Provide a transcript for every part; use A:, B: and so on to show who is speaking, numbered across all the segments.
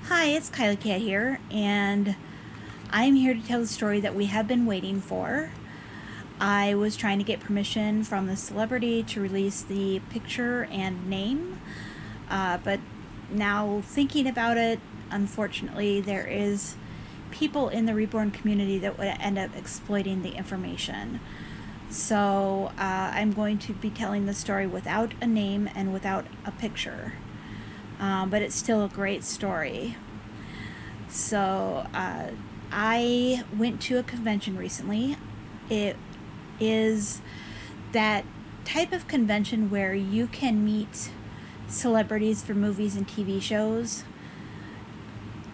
A: Hi, it's Kylie Cat here, and I'm here to tell the story that we have been waiting for. I was trying to get permission from the celebrity to release the picture and name, but now thinking about it, unfortunately, there is people in the Reborn community that would end up exploiting the information. So I'm going to be telling the story without a name and without a picture. But it's still a great story. So I went to a convention recently. It is that type of convention where you can meet celebrities for movies and TV shows,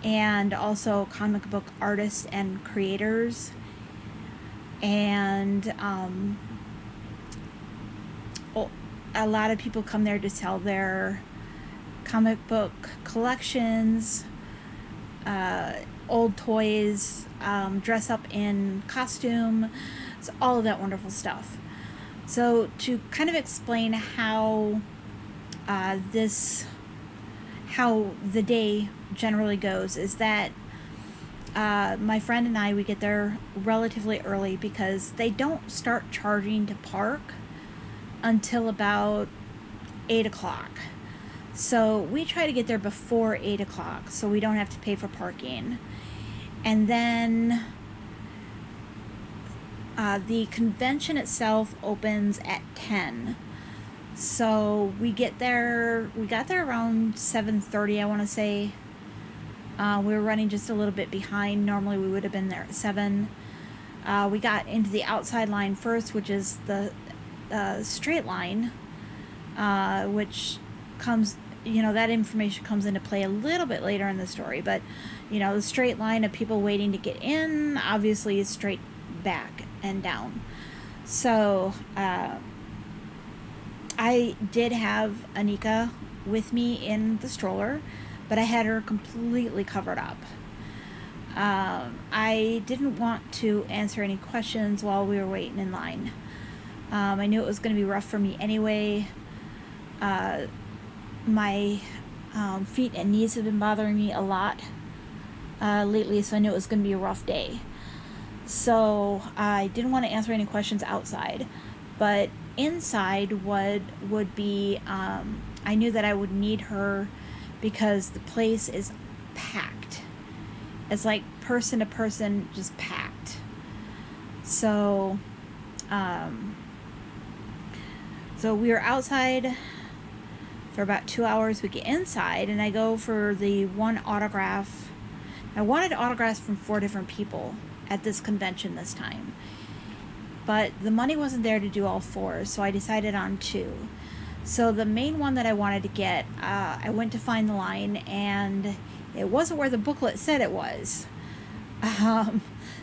A: and also comic book artists and creators. And a lot of people come there to sell their comic book collections, old toys, dress up in costume, so all of that wonderful stuff. So to kind of explain how the day generally goes is that my friend and I, we get there relatively early because they don't start charging to park until about 8 o'clock. So we try to get there before 8 o'clock so we don't have to pay for parking. And then the convention itself opens at 10. So we got there around 7:30, I want to say. We were running just a little bit behind. Normally we would have been there at 7. We got into the outside line first, which is the straight line, which comes, that information comes into play a little bit later in the story, but the straight line of people waiting to get in obviously is straight back and down. So I did have Anieka with me in the stroller, but I had her completely covered up. I didn't want to answer any questions while we were waiting in line. I knew it was going to be rough for me anyway. My feet and knees have been bothering me a lot lately, so I knew it was going to be a rough day. So I didn't want to answer any questions outside, but inside would be, I knew that I would need her because the place is packed. It's like person to person, just packed. So we were outside for about 2 hours. We get inside, and I go for the one autograph. I wanted autographs from 4 different people at this convention this time, but the money wasn't there to do all 4, so I decided on 2. So the main one that I wanted to get, I went to find the line, and it wasn't where the booklet said it was.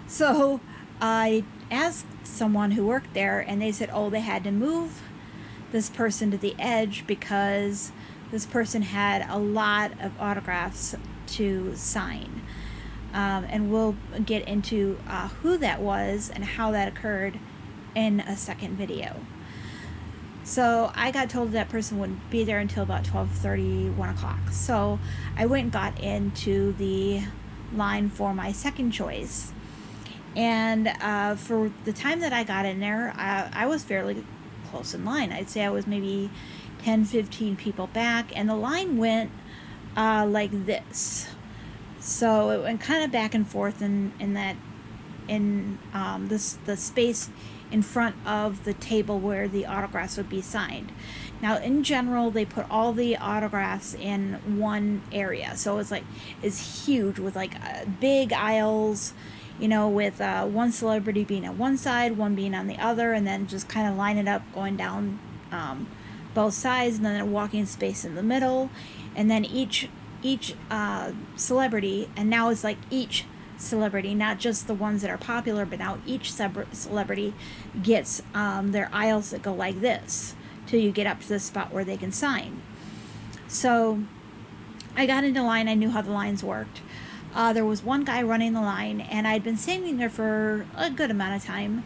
A: So I asked someone who worked there, and they said, they had to move this person to the edge because this person had a lot of autographs to sign. And we'll get into who that was and how that occurred in a second video. So I got told that person wouldn't be there until about 12:30, 1 o'clock. So I went and got into the line for my second choice. And for the time that I got in there, I was fairly close in line. I'd say I was maybe 10-15 people back, and the line went like this. So it went kind of back and forth in the space in front of the table where the autographs would be signed. Now, in general, they put all the autographs in one area, so it's huge with like big aisles, with one celebrity being on one side, one being on the other, and then just kind of line it up going down both sides, and then a walking space in the middle, and then each celebrity, and now it's like each celebrity, not just the ones that are popular, but now each celebrity gets their aisles that go like this till you get up to the spot where they can sign. So I got into line. I knew how the lines worked. There was one guy running the line, and I'd been standing there for a good amount of time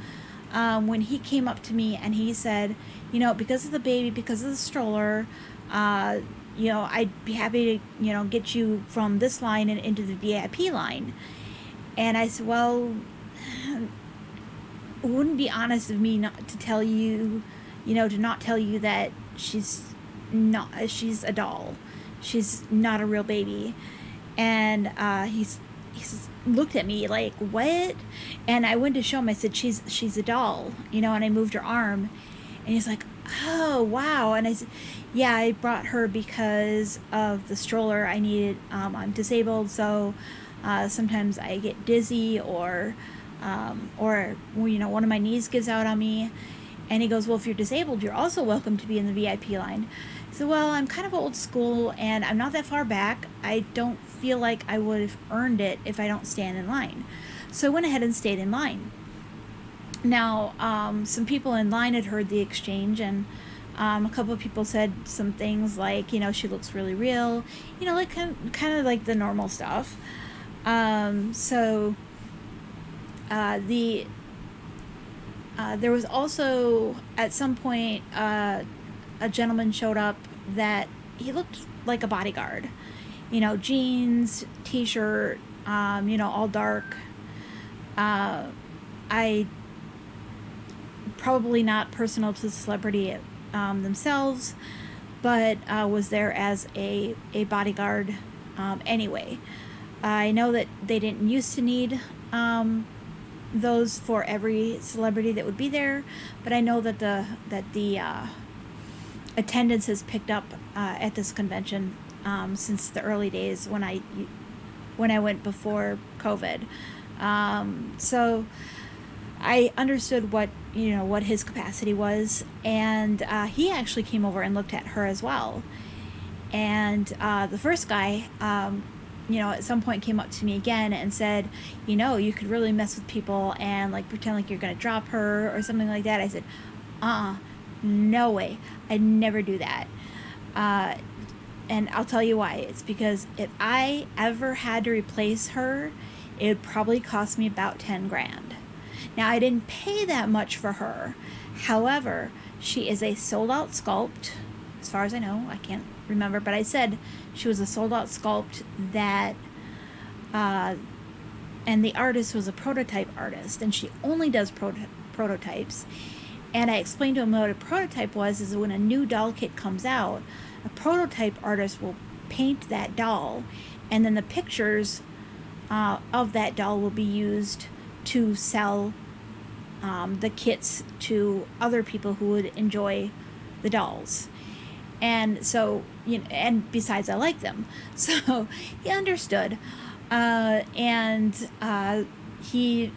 A: when he came up to me and he said, because of the baby, because of the stroller, I'd be happy to, get you from this line and into the VIP line. And I said, well, it wouldn't be honest of me not to tell you, to not tell you that she's a doll. She's not a real baby. And he's looked at me like, what? And I went to show him. I said, she's a doll, and I moved her arm, and he's like, oh wow. And I said, yeah, I brought her because of the stroller I needed. I'm disabled, so sometimes I get dizzy, or one of my knees gives out on me. And he goes, well, if you're disabled, you're also welcome to be in the VIP line. So, well, I'm kind of old school, and I'm not that far back. I don't feel like I would have earned it if I don't stand in line. So I went ahead and stayed in line. Now, some people in line had heard the exchange, and a couple of people said some things like, she looks really real, like kind of like the normal stuff. There was also, at some point, a gentleman showed up that he looked like a bodyguard. Jeans, t-shirt, all dark. I probably not personal to the celebrity themselves, but was there as a bodyguard anyway. I know that they didn't used to need those for every celebrity that would be there, but I know that the attendance has picked up at this convention since the early days when I went before COVID. So I understood what his capacity was, and he actually came over and looked at her as well. And the first guy, at some point came up to me again and said, you could really mess with people and like pretend like you're gonna drop her or something like that. I said, no way, I'd never do that. And I'll tell you why. It's because if I ever had to replace her, it would probably cost me about 10 grand. Now, I didn't pay that much for her. However, she is a sold out sculpt, as far as I know. I can't remember, but I said she was a sold out sculpt that, and the artist was a prototype artist, and she only does prototypes. And I explained to him what a prototype was, is when a new doll kit comes out, a prototype artist will paint that doll, and then the pictures of that doll will be used to sell the kits to other people who would enjoy the dolls. And so, and besides, I like them. So he understood. And he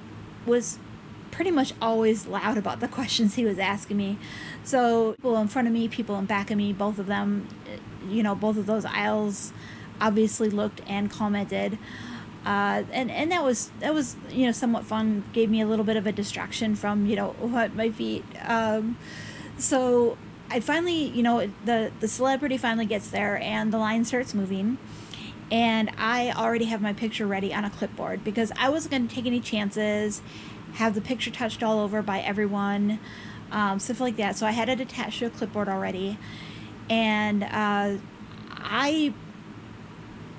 A: was pretty much always loud about the questions he was asking me. So people in front of me, people in back of me, both of them, both of those aisles obviously looked and commented. And that was somewhat fun. Gave me a little bit of a distraction from what my feet. So I finally, the celebrity finally gets there and the line starts moving, and I already have my picture ready on a clipboard because I wasn't going to take any chances, have the picture touched all over by everyone, stuff like that. So I had it attached to a clipboard already, and I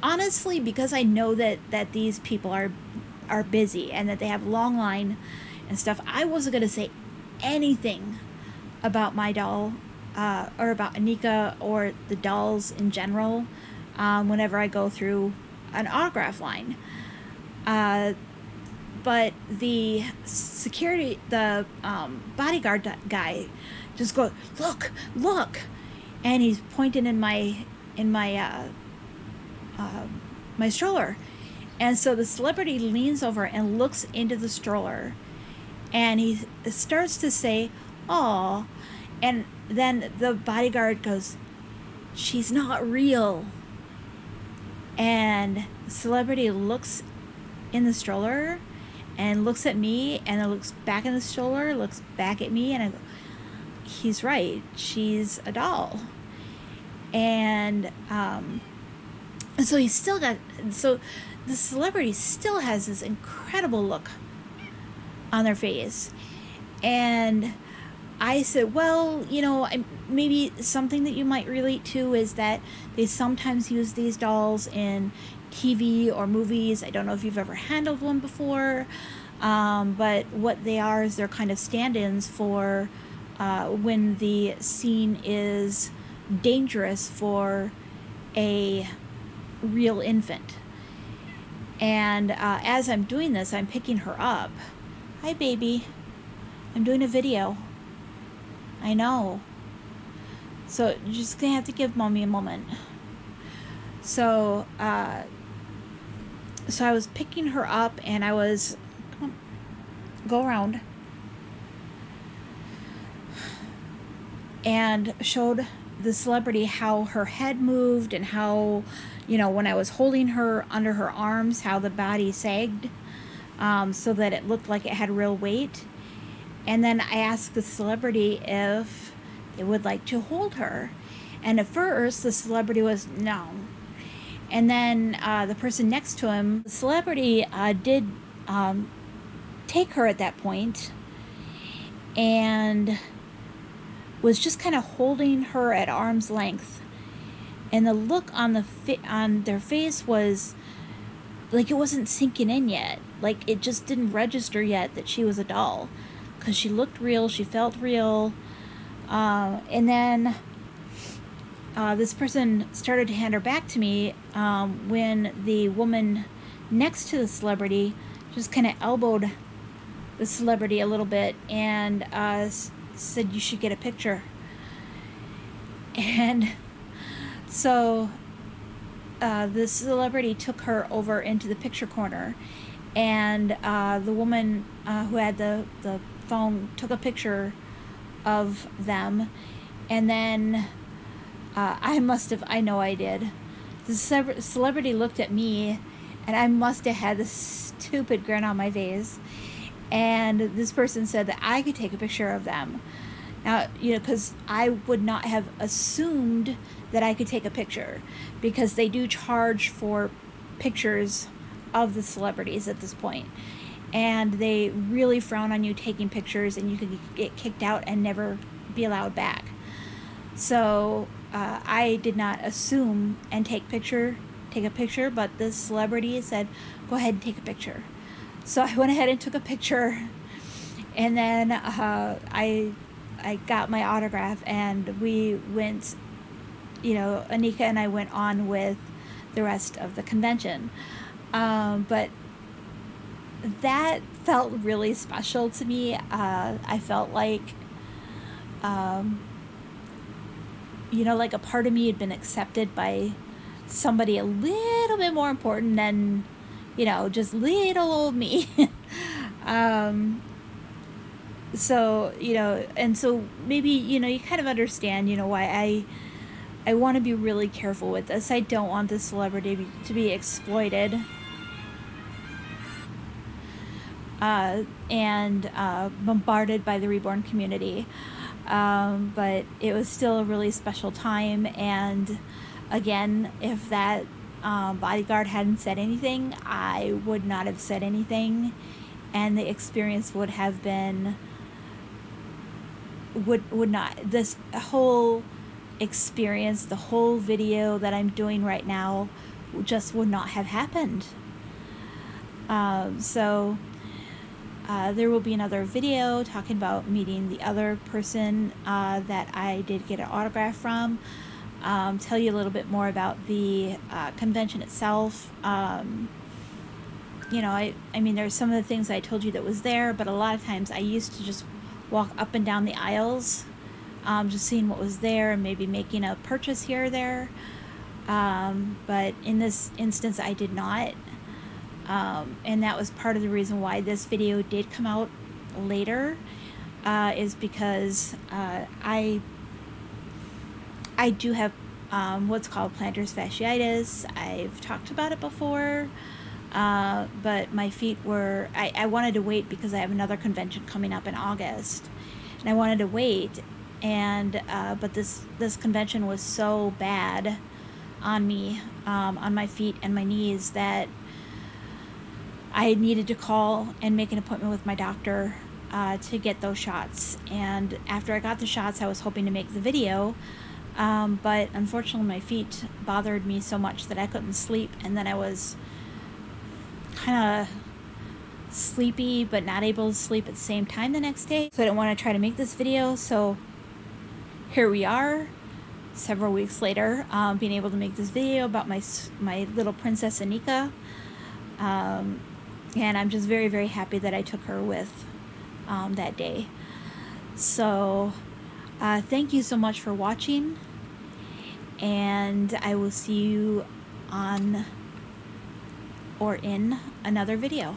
A: honestly, because I know that these people are busy and that they have long line and stuff, I wasn't going to say anything about my doll or about Anieka or the dolls in general whenever I go through an autograph line. But the security, the bodyguard guy just goes, look, and he's pointing in my my stroller. And so the celebrity leans over and looks into the stroller, and he starts to say, "Aw," and then the bodyguard goes, "She's not real." And the celebrity looks in the stroller and looks at me, and then looks back in the stroller, looks back at me, and I go, he's right, she's a doll. And so he's still got, so the celebrity still has this incredible look on their face. And I said, well, maybe something that you might relate to is that they sometimes use these dolls in TV or movies. I don't know if you've ever handled one before, but what they are is they're kind of stand-ins for when the scene is dangerous for a real infant. And as I'm doing this, I'm picking her up. Hi, baby. I'm doing a video. I know. So you're just gonna have to give mommy a moment. So, so I was picking her up, and I was, come on, go around, and showed the celebrity how her head moved and how, when I was holding her under her arms, how the body sagged, so that it looked like it had real weight. And then I asked the celebrity if they would like to hold her. And at first, the celebrity was no. And then the person next to him, the celebrity did take her at that point and was just kind of holding her at arm's length. And the look on on their face was like it wasn't sinking in yet. Like it just didn't register yet that she was a doll. Because she looked real, she felt real. And then this person started to hand her back to me when the woman next to the celebrity just kind of elbowed the celebrity a little bit and said, you should get a picture. And so the celebrity took her over into the picture corner, and the woman who had the phone took a picture of them, and then I know I did. The celebrity looked at me, and I must have had this stupid grin on my face, and this person said that I could take a picture of them. Now, because I would not have assumed that I could take a picture, because they do charge for pictures of the celebrities at this point. And they really frown on you taking pictures, and you could get kicked out and never be allowed back. So I did not assume and take a picture, but this celebrity said, go ahead and take a picture. So I went ahead and took a picture, and then I got my autograph, and we went, Anieka and I went on with the rest of the convention. But that felt really special to me. I felt like, like a part of me had been accepted by somebody a little bit more important than, just little old me. So, and so maybe, you kind of understand, why I want to be really careful with this. I don't want this celebrity to be exploited. And bombarded by the Reborn community. But it was still a really special time, and again, if that bodyguard hadn't said anything, I would not have said anything, and the experience would have been would not, this whole experience, the whole video that I'm doing right now just would not have happened. So there will be another video talking about meeting the other person that I did get an autograph from. Tell you a little bit more about the convention itself. I mean, there's some of the things I told you that was there, but a lot of times I used to just walk up and down the aisles, just seeing what was there and maybe making a purchase here or there. But in this instance, I did not. And that was part of the reason why this video did come out later, is because I do have what's called plantar fasciitis. I've talked about it before, but my feet were, I wanted to wait because I have another convention coming up in August, and I wanted to wait, and but this convention was so bad on me, on my feet and my knees, that I needed to call and make an appointment with my doctor to get those shots. And after I got the shots, I was hoping to make the video, but unfortunately my feet bothered me so much that I couldn't sleep, and then I was kind of sleepy but not able to sleep at the same time the next day, so I didn't want to try to make this video. So here we are, several weeks later, being able to make this video about my little princess Anieka, and I'm just very, very happy that I took her with that day. So thank you so much for watching, and I will see you on or in another video.